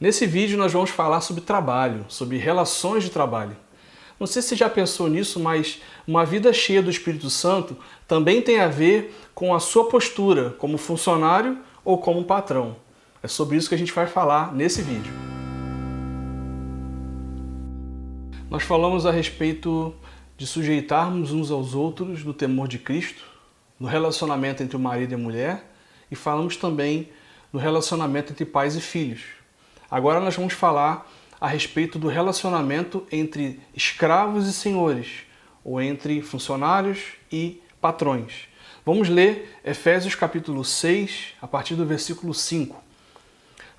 Nesse vídeo nós vamos falar sobre trabalho, sobre relações de trabalho. Não sei se você já pensou nisso, mas uma vida cheia do Espírito Santo também tem a ver com a sua postura como funcionário ou como patrão. É sobre isso que a gente vai falar nesse vídeo. Nós falamos a respeito de sujeitarmos uns aos outros no temor de Cristo, no relacionamento entre o marido e a mulher, e falamos também no relacionamento entre pais e filhos. Agora nós vamos falar a respeito do relacionamento entre escravos e senhores, ou entre funcionários e patrões. Vamos ler Efésios capítulo 6, a partir do versículo 5.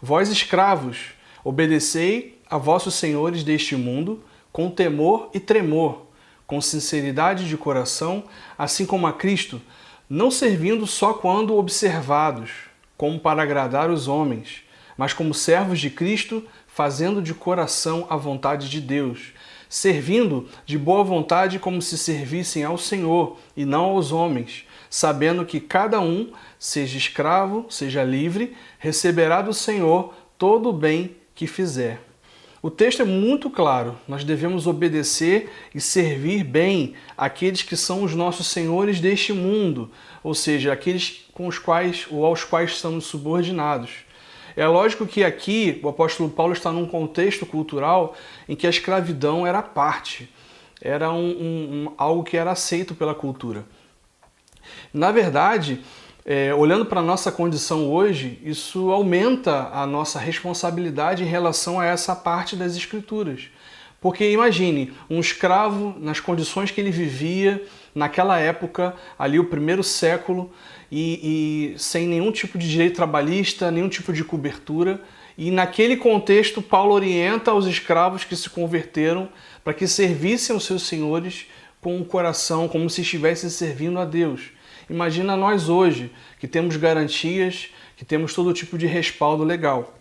Vós escravos, obedecei a vossos senhores deste mundo com temor e tremor, com sinceridade de coração, assim como a Cristo, não servindo só quando observados, como para agradar os homens, mas como servos de Cristo, fazendo de coração a vontade de Deus, servindo de boa vontade como se servissem ao Senhor e não aos homens, sabendo que cada um, seja escravo, seja livre, receberá do Senhor todo o bem que fizer. O texto é muito claro, nós devemos obedecer e servir bem aqueles que são os nossos senhores deste mundo, ou seja, aqueles com os quais ou aos quais estamos subordinados. É lógico que aqui o apóstolo Paulo está num contexto cultural em que a escravidão era parte, era algo que era aceito pela cultura. Na verdade, olhando para a nossa condição hoje, isso aumenta a nossa responsabilidade em relação a essa parte das Escrituras. Porque imagine, um escravo nas condições que ele vivia naquela época, ali o primeiro século, e sem nenhum tipo de direito trabalhista, nenhum tipo de cobertura. E naquele contexto, Paulo orienta os escravos que se converteram para que servissem aos seus senhores com o coração, como se estivessem servindo a Deus. Imagina nós hoje, que temos garantias, que temos todo tipo de respaldo legal.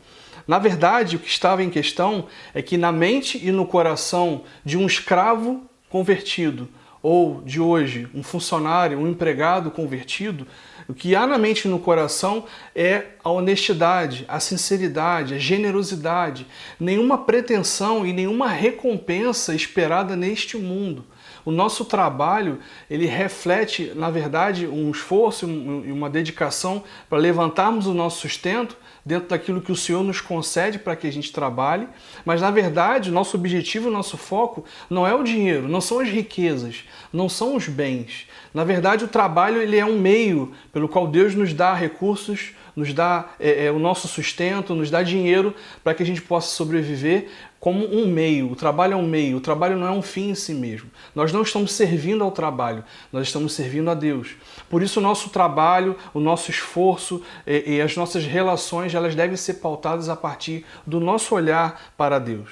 Na verdade, o que estava em questão é que na mente e no coração de um escravo convertido, ou de hoje, um funcionário, um empregado convertido, o que há na mente e no coração é a honestidade, a sinceridade, a generosidade, nenhuma pretensão e nenhuma recompensa esperada neste mundo. O nosso trabalho, ele reflete, na verdade, um esforço e uma dedicação para levantarmos o nosso sustento dentro daquilo que o Senhor nos concede para que a gente trabalhe, mas na verdade o nosso objetivo, o nosso foco não é o dinheiro, não são as riquezas, não são os bens. Na verdade o trabalho ele é um meio pelo qual Deus nos dá recursos, nos dá o nosso sustento, nos dá dinheiro para que a gente possa sobreviver como um meio. O trabalho é um meio, o trabalho não é um fim em si mesmo. Nós não estamos servindo ao trabalho, nós estamos servindo a Deus. Por isso o nosso trabalho, o nosso esforço e as nossas relações, elas devem ser pautadas a partir do nosso olhar para Deus.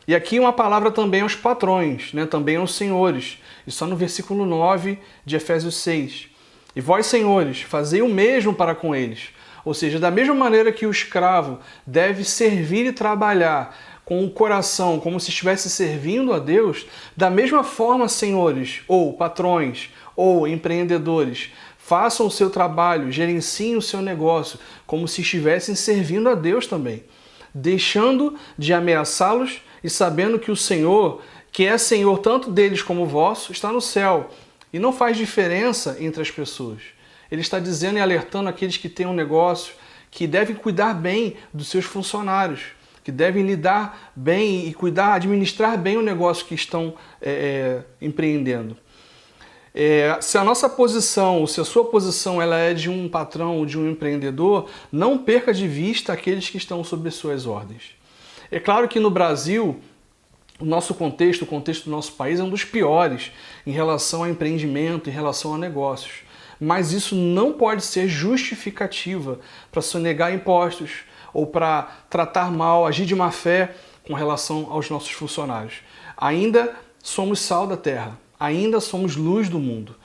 E aqui uma palavra também aos patrões, também aos senhores. Isso no versículo 9 de Efésios 6. E vós, senhores, fazei o mesmo para com eles. Ou seja, da mesma maneira que o escravo deve servir e trabalhar com o coração, como se estivesse servindo a Deus, da mesma forma, senhores, ou patrões, ou empreendedores, façam o seu trabalho, gerenciem o seu negócio, como se estivessem servindo a Deus também, deixando de ameaçá-los e sabendo que o Senhor, que é Senhor tanto deles como vosso, está no céu e não faz diferença entre as pessoas. Ele está dizendo e alertando aqueles que têm um negócio que devem cuidar bem dos seus funcionários, que devem lidar bem e cuidar, administrar bem o negócio que estão empreendendo. Se a nossa posição, ou se a sua posição ela é de um patrão ou de um empreendedor, não perca de vista aqueles que estão sob suas ordens. É claro que no Brasil, o nosso contexto, o contexto do nosso país é um dos piores em relação a empreendimento, em relação a negócios. Mas isso não pode ser justificativa para sonegar impostos ou para tratar mal, agir de má fé com relação aos nossos funcionários. Ainda somos sal da terra, ainda somos luz do mundo,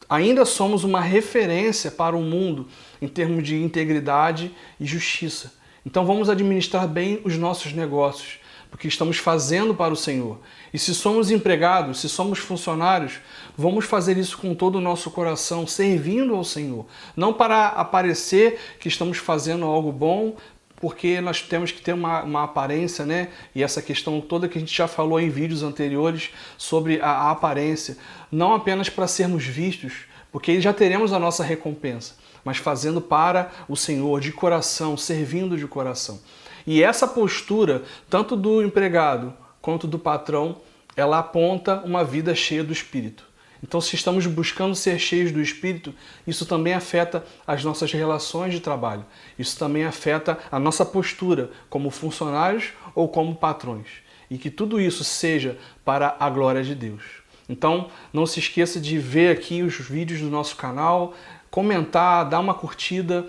ainda somos uma referência para o mundo em termos de integridade e justiça. Então vamos administrar bem os nossos negócios, porque estamos fazendo para o Senhor. E se somos empregados, se somos funcionários, vamos fazer isso com todo o nosso coração, servindo ao Senhor. Não para aparecer que estamos fazendo algo bom, porque nós temos que ter uma aparência, né? E essa questão toda que a gente já falou em vídeos anteriores sobre a aparência, não apenas para sermos vistos, porque já teremos a nossa recompensa, mas fazendo para o Senhor de coração, servindo de coração. E essa postura, tanto do empregado quanto do patrão, ela aponta uma vida cheia do Espírito. Então, se estamos buscando ser cheios do Espírito, isso também afeta as nossas relações de trabalho. Isso também afeta a nossa postura como funcionários ou como patrões. E que tudo isso seja para a glória de Deus. Então, não se esqueça de ver aqui os vídeos do nosso canal, comentar, dar uma curtida,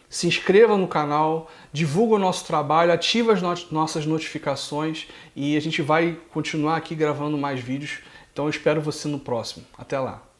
se inscreva no canal, divulga o nosso trabalho, ativa as nossas notificações e a gente vai continuar aqui gravando mais vídeos. Então eu espero você no próximo. Até lá!